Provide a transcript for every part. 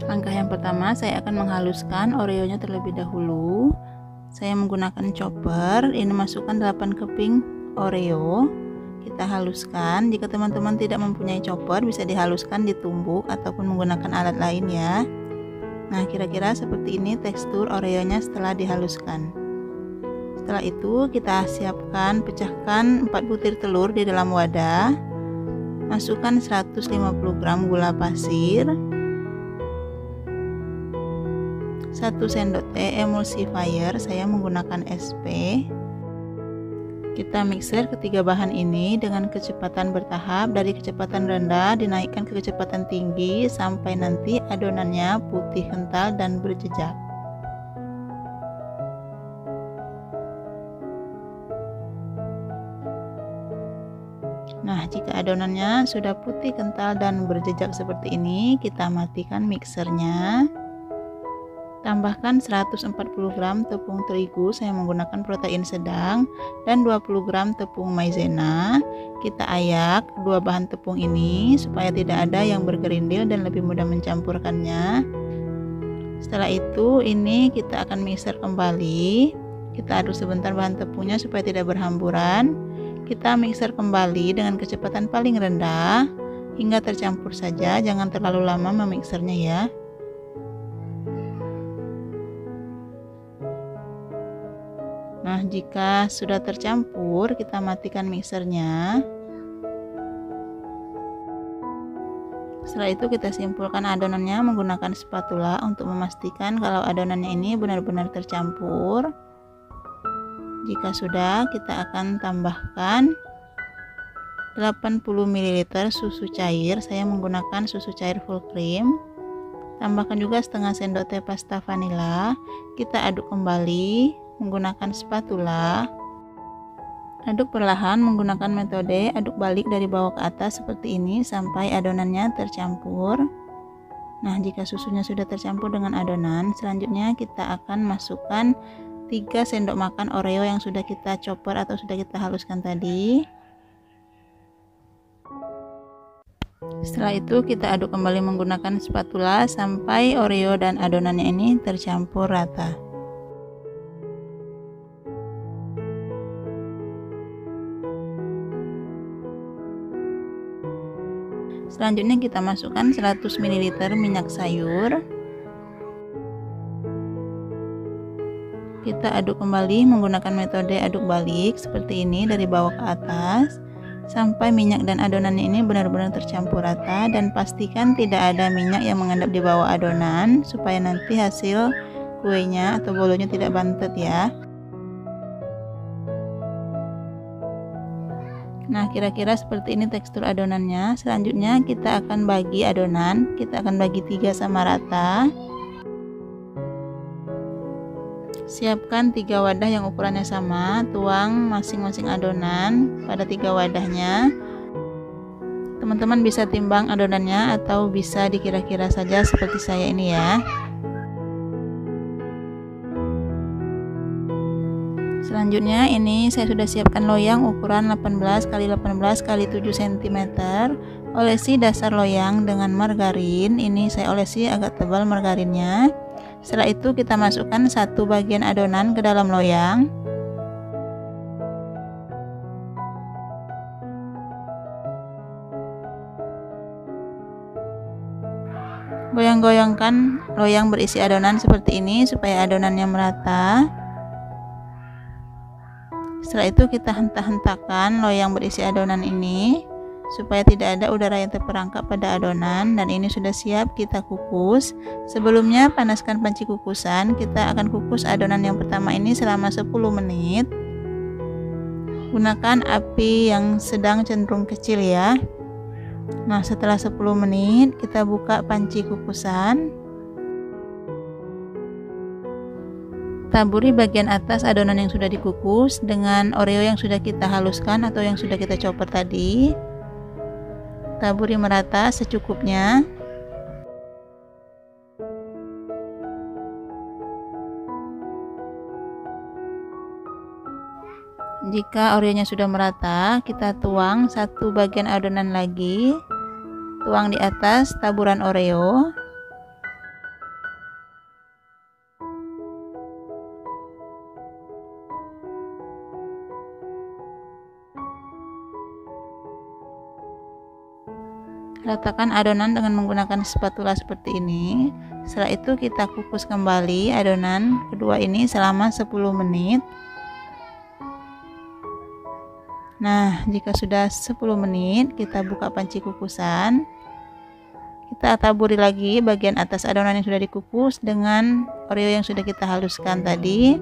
Langkah yang pertama, saya akan menghaluskan oreonya terlebih dahulu. Saya menggunakan chopper. Ini masukkan 8 keping oreo. Kita haluskan. Jika teman-teman tidak mempunyai chopper, bisa dihaluskan ditumbuk ataupun menggunakan alat lain ya. Nah, kira-kira seperti ini tekstur oreonya setelah dihaluskan. Setelah itu kita siapkan, pecahkan 4 butir telur di dalam wadah. Masukkan 150 gram gula pasir, 1 sendok teh emulsifier, saya menggunakan SP. Kita mixer ketiga bahan ini dengan kecepatan bertahap, dari kecepatan rendah dinaikkan ke kecepatan tinggi sampai nanti adonannya putih kental dan berjejak. Nah, jika adonannya sudah putih kental dan berjejak seperti ini, kita matikan mixernya. Tambahkan 140 gram tepung terigu, saya menggunakan protein sedang, dan 20 gram tepung maizena. Kita ayak dua bahan tepung ini supaya tidak ada yang bergerindil dan lebih mudah mencampurkannya. Setelah itu ini kita akan mixer kembali. Kita aduk sebentar bahan tepungnya supaya tidak berhamburan. Kita mixer kembali dengan kecepatan paling rendah hingga tercampur saja, jangan terlalu lama memixernya ya. Nah, jika sudah tercampur, kita matikan mixernya. Setelah itu kita simpulkan adonannya menggunakan spatula untuk memastikan kalau adonannya ini benar-benar tercampur. Jika sudah, kita akan tambahkan 80 ml susu cair, saya menggunakan susu cair full cream. Tambahkan juga setengah sendok teh pasta vanila. Kita aduk kembali menggunakan spatula. Aduk perlahan menggunakan metode aduk balik dari bawah ke atas seperti ini sampai adonannya tercampur. Nah, jika susunya sudah tercampur dengan adonan, selanjutnya kita akan masukkan 3 sendok makan oreo yang sudah kita chopper atau sudah kita haluskan tadi. Setelah itu kita aduk kembali menggunakan spatula sampai oreo dan adonannya ini tercampur rata. Selanjutnya kita masukkan 100 ml minyak sayur. Kita aduk kembali menggunakan metode aduk balik seperti ini dari bawah ke atas sampai minyak dan adonannya ini benar-benar tercampur rata, dan pastikan tidak ada minyak yang mengendap di bawah adonan supaya nanti hasil kuenya atau bolonya tidak bantet ya. Nah, kira-kira seperti ini tekstur adonannya. Selanjutnya kita akan bagi adonan, kita akan bagi 3 sama rata. Siapkan 3 wadah yang ukurannya sama, tuang masing-masing adonan pada 3 wadahnya. Teman-teman bisa timbang adonannya atau bisa dikira-kira saja seperti saya ini ya. Selanjutnya ini saya sudah siapkan loyang ukuran 18 x 18 x 7 cm. Olesi dasar loyang dengan margarin. Ini saya olesi agak tebal margarinnya. Setelah itu kita masukkan 1 bagian adonan ke dalam loyang. Goyang-goyangkan loyang berisi adonan seperti ini supaya adonannya merata. Setelah itu kita hentak-hentakan loyang berisi adonan ini supaya tidak ada udara yang terperangkap pada adonan, dan ini sudah siap kita kukus. Sebelumnya panaskan panci kukusan. Kita akan kukus adonan yang pertama ini selama 10 menit. Gunakan api yang sedang cenderung kecil ya. Nah, setelah 10 menit kita buka panci kukusan. Taburi bagian atas adonan yang sudah dikukus dengan oreo yang sudah kita haluskan atau yang sudah kita chopper tadi. Taburi merata secukupnya. Jika oreonya sudah merata, kita tuang 1 bagian adonan lagi. Tuang di atas taburan oreo. Ratakan adonan dengan menggunakan spatula seperti ini. Setelah itu kita kukus kembali adonan kedua ini selama 10 menit. Nah, jika sudah 10 menit, kita buka panci kukusan. Kita taburi lagi bagian atas adonan yang sudah dikukus dengan Oreo yang sudah kita haluskan tadi.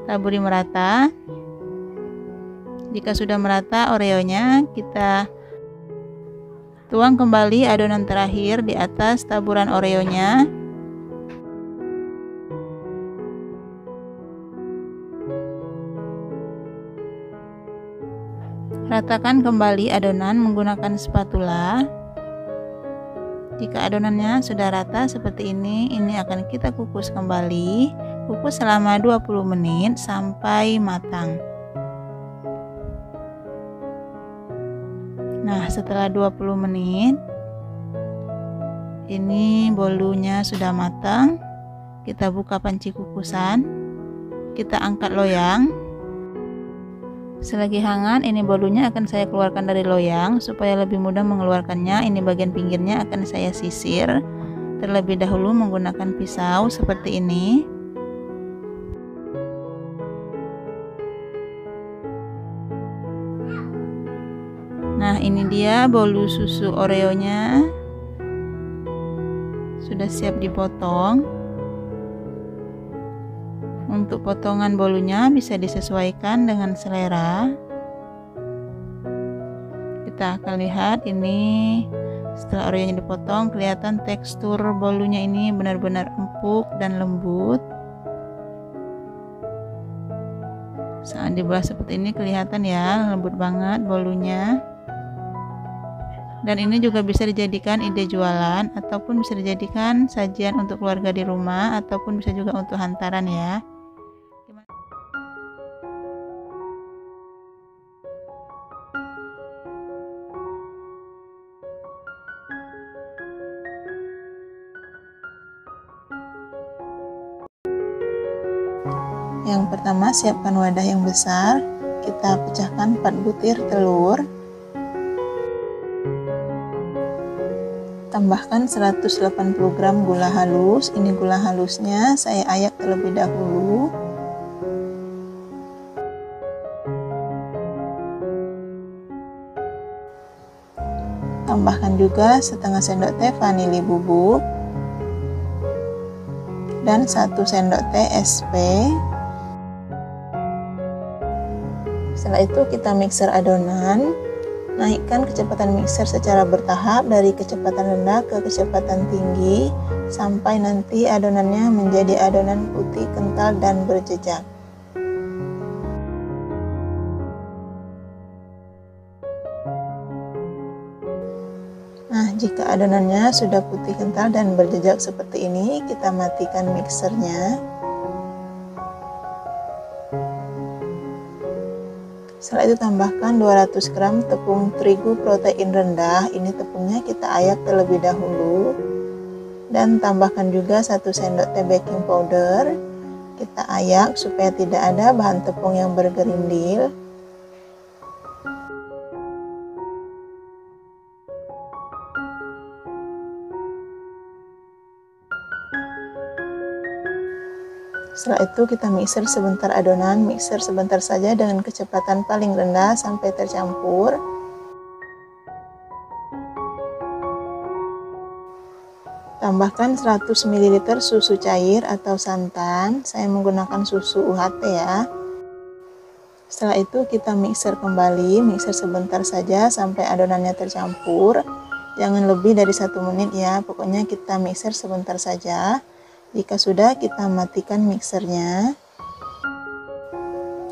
Taburi merata. Jika sudah merata Oreonya, kita tuang kembali adonan terakhir di atas taburan Oreonya. Ratakan kembali adonan menggunakan spatula. Jika adonannya sudah rata seperti ini akan kita kukus kembali. Kukus selama 20 menit sampai matang. Nah, setelah 20 menit ini bolunya sudah matang. Kita buka panci kukusan. Kita angkat loyang. Selagi hangat, ini bolunya akan saya keluarkan dari loyang supaya lebih mudah mengeluarkannya. Ini bagian pinggirnya akan saya sisir terlebih dahulu menggunakan pisau seperti ini. Nah, ini dia bolu susu Oreonya sudah siap dipotong. Untuk potongan bolunya bisa disesuaikan dengan selera. Kita akan lihat ini setelah Oreonya dipotong, kelihatan tekstur bolunya ini benar-benar empuk dan lembut. Saat dibelah seperti ini kelihatan ya, lembut banget bolunya. Dan ini juga bisa dijadikan ide jualan ataupun bisa dijadikan sajian untuk keluarga di rumah ataupun bisa juga untuk hantaran ya. Yang pertama, siapkan wadah yang besar. Kita pecahkan 4 butir telur. Tambahkan 180 gram gula halus. Ini gula halusnya saya ayak terlebih dahulu. Tambahkan juga setengah sendok teh vanili bubuk dan 1 sendok teh SP. Setelah itu kita mixer adonan. Naikkan kecepatan mixer secara bertahap dari kecepatan rendah ke kecepatan tinggi sampai nanti adonannya menjadi adonan putih kental dan berjejak. Nah, jika adonannya sudah putih kental dan berjejak seperti ini, kita matikan mixernya. Setelah itu tambahkan 200 gram tepung terigu protein rendah. Ini tepungnya kita ayak terlebih dahulu. Dan tambahkan juga 1 sendok teh baking powder. Kita ayak supaya tidak ada bahan tepung yang bergerindil. Setelah itu kita mixer sebentar adonan, mixer sebentar saja dengan kecepatan paling rendah sampai tercampur. Tambahkan 100 ml susu cair atau santan. Saya menggunakan susu UHT ya. Setelah itu kita mixer kembali, mixer sebentar saja sampai adonannya tercampur. Jangan lebih dari 1 menit ya, pokoknya kita mixer sebentar saja. Jika sudah, kita matikan mixernya.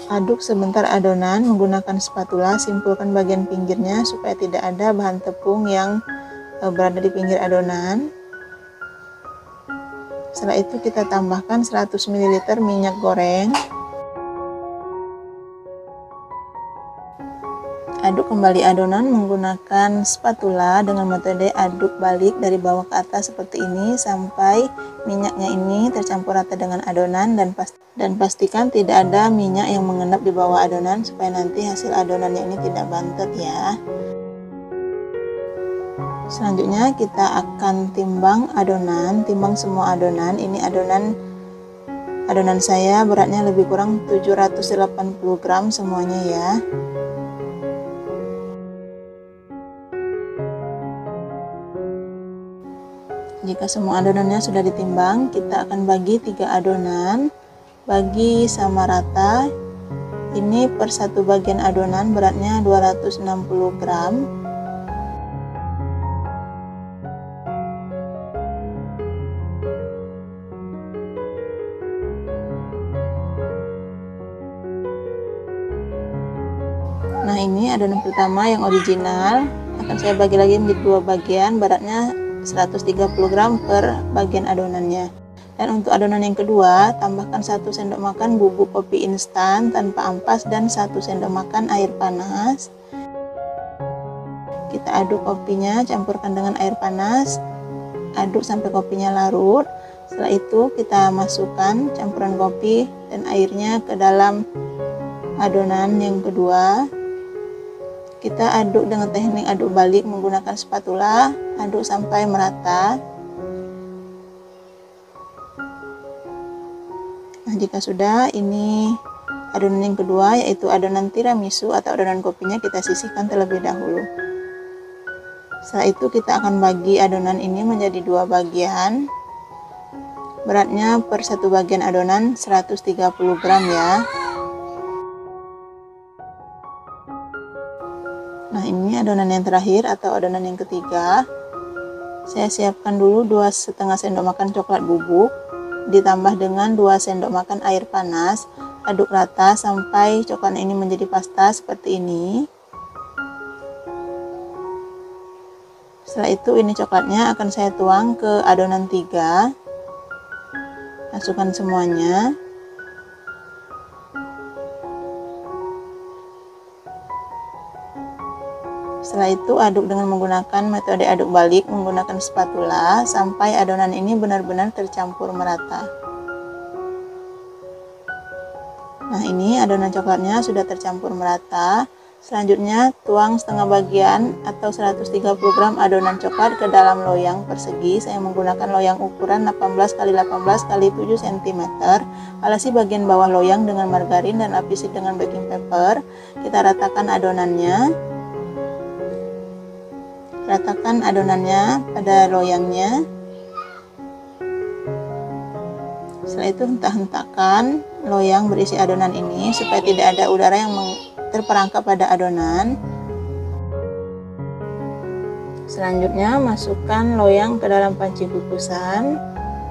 Aduk sebentar adonan menggunakan spatula, simpulkan bagian pinggirnya supaya tidak ada bahan tepung yang berada di pinggir adonan. Setelah itu kita tambahkan 100 ml minyak goreng. Aduk kembali adonan menggunakan spatula dengan metode aduk balik dari bawah ke atas seperti ini sampai minyaknya ini tercampur rata dengan adonan dan pastikan tidak ada minyak yang mengendap di bawah adonan supaya nanti hasil adonannya ini tidak bantet ya. Selanjutnya kita akan timbang adonan, timbang semua adonan. Ini adonan saya beratnya lebih kurang 780 gram semuanya ya. Jika semua adonannya sudah ditimbang, kita akan bagi 3 adonan, bagi sama rata. Ini per satu bagian adonan beratnya 260 gram. Nah, ini adonan pertama yang original akan saya bagi lagi menjadi 2 bagian, beratnya 130 gram per bagian adonannya. Dan untuk adonan yang kedua, tambahkan 1 sendok makan bubuk kopi instan tanpa ampas dan 1 sendok makan air panas. Kita aduk kopinya, campurkan dengan air panas, aduk sampai kopinya larut. Setelah itu kita masukkan campuran kopi dan airnya ke dalam adonan yang kedua. Kita aduk dengan teknik aduk balik menggunakan spatula, aduk sampai merata. Nah, jika sudah, ini adonan yang kedua, yaitu adonan tiramisu atau adonan kopinya kita sisihkan terlebih dahulu. Setelah itu kita akan bagi adonan ini menjadi 2 bagian. Beratnya per satu bagian adonan 130 gram ya. Nah, ini adonan yang terakhir atau adonan yang ketiga. Saya siapkan dulu 2,5 sendok makan coklat bubuk, ditambah dengan 2 sendok makan air panas. Aduk rata sampai coklat ini menjadi pasta seperti ini. Setelah itu ini coklatnya akan saya tuang ke adonan 3. Masukkan semuanya. Setelah itu aduk dengan menggunakan metode aduk balik menggunakan spatula sampai adonan ini benar-benar tercampur merata. Nah, ini adonan coklatnya sudah tercampur merata. Selanjutnya tuang setengah bagian atau 130 gram adonan coklat ke dalam loyang persegi. Saya menggunakan loyang ukuran 18 x 18 x 7 cm. Alasi bagian bawah loyang dengan margarin dan lapisi dengan baking paper. Kita ratakan adonannya. Ratakan adonannya pada loyangnya. Setelah itu hentak-hentakan loyang berisi adonan ini supaya tidak ada udara yang terperangkap pada adonan. Selanjutnya masukkan loyang ke dalam panci kukusan.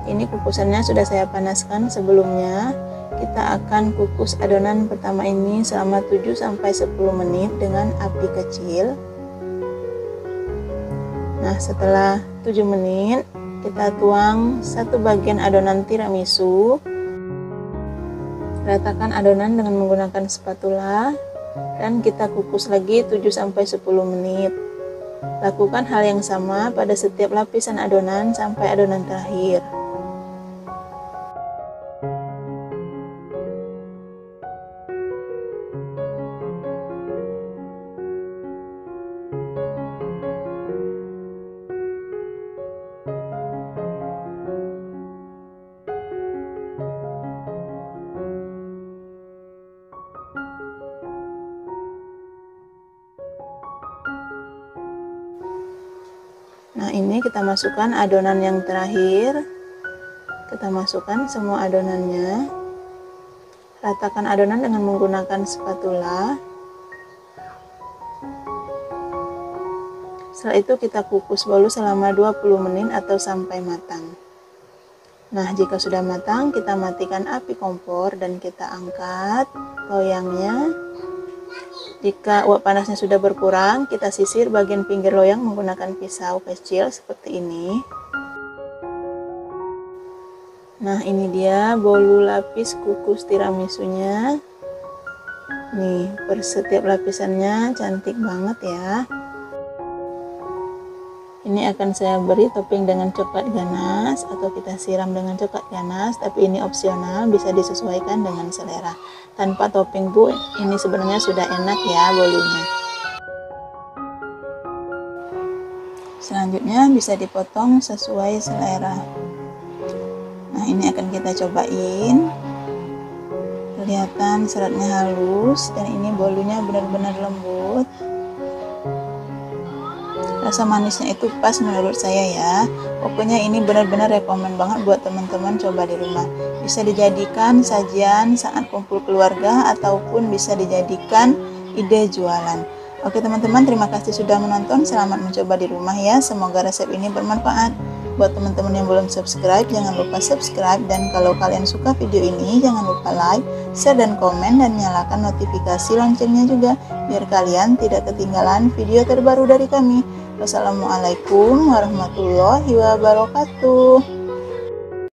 Ini kukusannya sudah saya panaskan sebelumnya. Kita akan kukus adonan pertama ini selama 7-10 menit dengan api kecil. Nah, setelah 7 menit kita tuang 1 bagian adonan tiramisu. Ratakan adonan dengan menggunakan spatula dan kita kukus lagi 7-10 menit. Lakukan hal yang sama pada setiap lapisan adonan sampai adonan terakhir. Nah, ini kita masukkan adonan yang terakhir. Kita masukkan semua adonannya. Ratakan adonan dengan menggunakan spatula. Setelah itu kita kukus dulu selama 20 menit atau sampai matang. Nah, jika sudah matang, kita matikan api kompor dan kita angkat loyangnya. Jika uap panasnya sudah berkurang, kita sisir bagian pinggir loyang menggunakan pisau kecil seperti ini. Nah, ini dia bolu lapis kukus tiramisunya. Nih, per setiap lapisannya cantik banget ya. Ini akan saya beri topping dengan coklat ganas atau kita siram dengan coklat ganas, tapi ini opsional, bisa disesuaikan dengan selera. Tanpa topping bu, ini sebenarnya sudah enak ya bolunya. Selanjutnya bisa dipotong sesuai selera. Nah, ini akan kita cobain. Kelihatan seratnya halus dan ini bolunya benar-benar lembut. Rasa manisnya itu pas menurut saya ya. Pokoknya ini benar-benar rekomen banget buat teman-teman coba di rumah. Bisa dijadikan sajian saat kumpul keluarga ataupun bisa dijadikan ide jualan. Oke teman-teman, terima kasih sudah menonton. Selamat mencoba di rumah ya. Semoga resep ini bermanfaat. Buat teman-teman yang belum subscribe, jangan lupa subscribe. Dan kalau kalian suka video ini, jangan lupa like, share, dan komen. Dan nyalakan notifikasi loncengnya juga, biar kalian tidak ketinggalan video terbaru dari kami. Wassalamualaikum warahmatullahi wabarakatuh.